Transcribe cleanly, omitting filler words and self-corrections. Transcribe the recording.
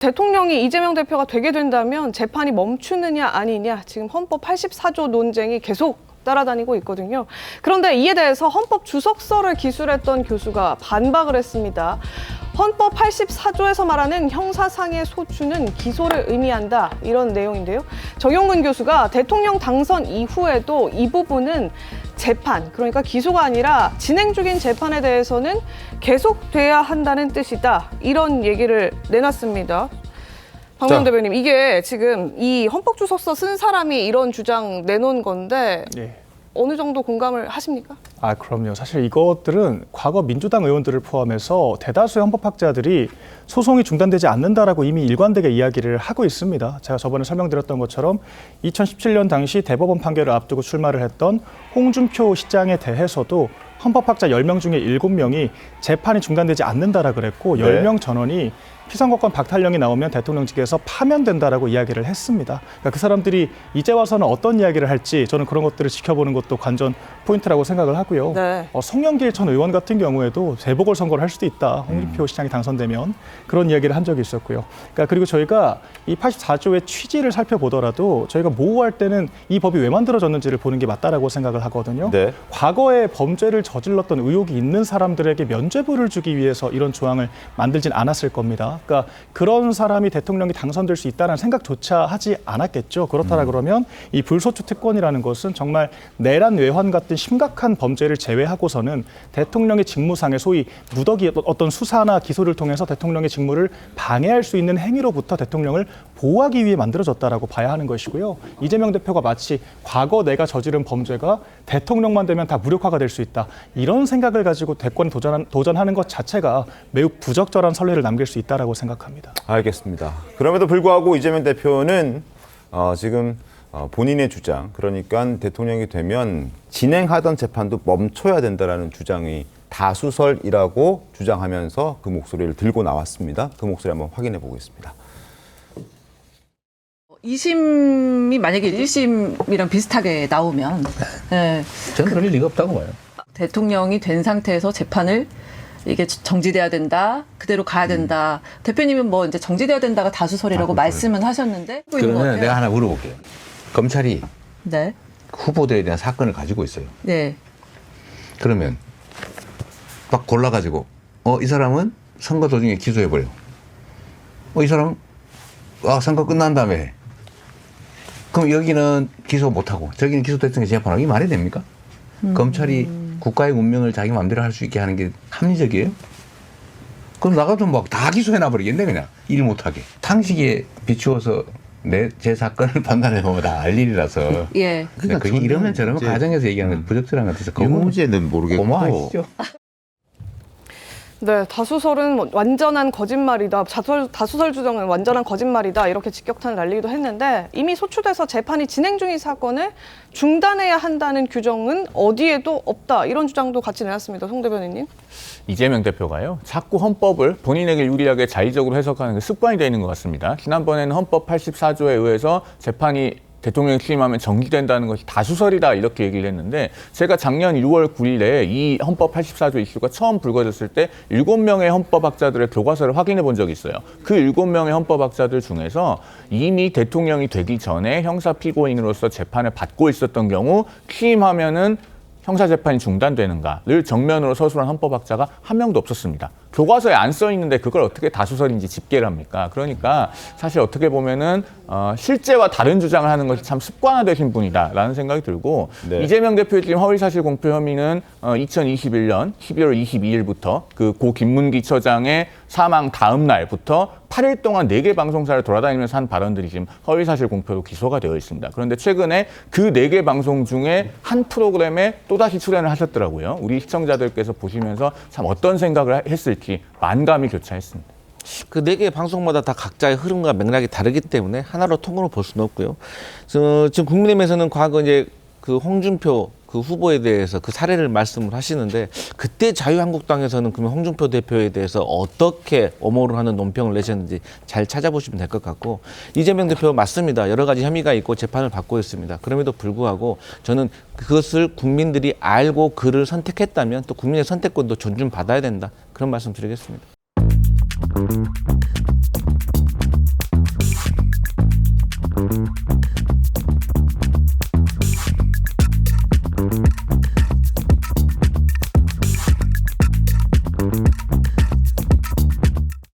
대통령이 이재명 대표가 되게 된다면 재판이 멈추느냐 아니냐 지금 헌법 84조 논쟁이 계속 따라다니고 있거든요. 그런데 이에 대해서 헌법 주석서를 기술했던 교수가 반박을 했습니다. 헌법 84조에서 말하는 형사상의 소추는 기소를 의미한다 이런 내용인데요. 정용근 교수가 대통령 당선 이후에도 이 부분은 재판, 그러니까 기소가 아니라 진행 중인 재판에 대해서는 계속돼야 한다는 뜻이다. 이런 얘기를 내놨습니다. 박명 대변인, 이게 지금 이 헌법주석서 쓴 사람이 이런 주장 내놓은 건데 어느 정도 공감을 하십니까? 그럼요. 사실 이것들은 과거 민주당 의원들을 포함해서 대다수의 헌법학자들이 소송이 중단되지 않는다라고 이미 일관되게 이야기를 하고 있습니다. 제가 저번에 설명드렸던 것처럼 2017년 당시 대법원 판결을 앞두고 출마를 했던 홍준표 시장에 대해서도 헌법학자 10명 중에 7명이 재판이 중단되지 않는다라 그랬고 10명 전원이 피선거권 박탈령이 나오면 대통령직에서 파면된다라고 이야기를 했습니다. 그러니까 그 사람들이 이제 와서는 어떤 이야기를 할지 저는 그런 것들을 지켜보는 것도 관전 포인트라고 생각을 하고요. 송영길 전 의원 같은 경우에도 재보궐선거를 할 수도 있다. 홍준표 시장이 당선되면 그런 이야기를 한 적이 있었고요. 그러니까 그리고 저희가 이 84조의 취지를 살펴보더라도 저희가 모호할 때는 이 법이 왜 만들어졌는지를 보는 게 맞다라고 생각을 하거든요. 과거에 범죄를 저질렀던 의혹이 있는 사람들에게 면죄부를 주기 위해서 이런 조항을 만들진 않았을 겁니다. 그러니까 그런 사람이 대통령이 당선될 수 있다는 생각조차 하지 않았겠죠. 그렇다라 그러면 이 불소추 특권이라는 것은 정말 내란 외환 같은 심각한 범죄를 제외하고서는 대통령의 직무상의 소위 무더기 어떤 수사나 기소를 통해서 대통령의 직무를 방해할 수 있는 행위로부터 대통령을 보호하기 위해 만들어졌다라고 봐야 하는 것이고요. 이재명 대표가 마치 과거 내가 저지른 범죄가 대통령만 되면 다 무력화가 될 수 있다. 이런 생각을 가지고 대권에 도전하는 것 자체가 매우 부적절한 선례를 남길 수 있다라고 생각합니다. 알겠습니다. 그럼에도 불구하고 이재명 대표는 지금 본인의 주장, 그러니까 대통령이 되면 진행하던 재판도 멈춰야 된다라는 주장이 다수설이라고 주장하면서 그 목소리를 들고 나왔습니다. 그 목소리 한번 확인해 보겠습니다. 2심이 만약에 1심이랑 비슷하게 나오면 저는 그럴 리가 없다고 봐요. 대통령이 된 상태에서 재판을 이게 정지돼야 된다, 그대로 가야 된다. 대표님은 뭐 이제 정지돼야 된다가 다수설이라고 말씀은 하셨는데. 그러면 내가 하나 물어볼게요. 검찰이 네. 후보들에 대한 사건을 가지고 있어요. 네. 그러면 막 골라가지고 이 사람은 선거 도중에 기소해버려. 이 사람 선거 끝난 다음에 그럼 여기는 기소 못하고 저기는 기소됐으니까 재판하기 말이 됩니까? 검찰이 국가의 운명을 자기 마음대로 할 수 있게 하는 게 합리적이에요? 그럼 나가도 막 다 기소해놔버리겠네 그냥 일 못하게. 상식에 비추어서 제 사건을 판단해보면 다 알 일이라서. 그러니까 그게 이러면 저러면 가정에서 얘기하는 건 부적절한 것 같아서. 이 문제는 모르겠고. 고마워하시죠. 네, 다수설은 완전한 거짓말이다. 다수설 주장은 완전한 거짓말이다. 이렇게 직격탄을 날리기도 했는데 이미 소추돼서 재판이 진행 중인 사건을 중단해야 한다는 규정은 어디에도 없다. 이런 주장도 같이 내놨습니다. 송 대변인님. 이재명 대표가요. 자꾸 헌법을 본인에게 유리하게 자의적으로 해석하는 게 습관이 되어 있는 것 같습니다. 지난번에는 헌법 84조에 의해서 재판이 대통령이 취임하면 정지된다는 것이 다수설이다 이렇게 얘기를 했는데 제가 작년 6월 9일에 이 헌법 84조 이슈가 처음 불거졌을 때 7명의 헌법학자들의 교과서를 확인해 본 적이 있어요. 그 7명의 헌법학자들 중에서 이미 대통령이 되기 전에 형사 피고인으로서 재판을 받고 있었던 경우 취임하면은 형사재판이 중단되는가를 정면으로 서술한 헌법학자가 한 명도 없었습니다. 교과서에 안 써 있는데 그걸 어떻게 다수설인지 집계를 합니까? 그러니까 사실 어떻게 보면은 실제와 다른 주장을 하는 것이 참 습관화되신 분이다라는 생각이 들고 이재명 대표의 지금 허위사실 공표 혐의는 2021년 12월 22일부터 그 고 김문기 처장의 사망 다음 날부터 8일 동안 4개 방송사를 돌아다니면서 한 발언들이 지금 허위사실 공표로 기소가 되어 있습니다. 그런데 최근에 그 4개 방송 중에 한 프로그램에 또다시 출연을 하셨더라고요. 우리 시청자들께서 보시면서 참 어떤 생각을 했을지 만감이 교차했습니다. 그 4개의 방송마다 다 각자의 흐름과 맥락이 다르기 때문에 하나로 통으로 볼 수는 없고요. 지금 국민의힘에서는 과거 이제 그 홍준표 그 후보에 대해서 그 사례를 말씀을 하시는데 그때 자유한국당에서는 그러면 홍준표 대표에 대해서 어떻게 엄호를 하는 논평을 내셨는지 잘 찾아보시면 될 것 같고 이재명 대표 맞습니다. 여러 가지 혐의가 있고 재판을 받고 있습니다. 그럼에도 불구하고 저는 그것을 국민들이 알고 그를 선택했다면 또 국민의 선택권도 존중받아야 된다. 그런 말씀 드리겠습니다.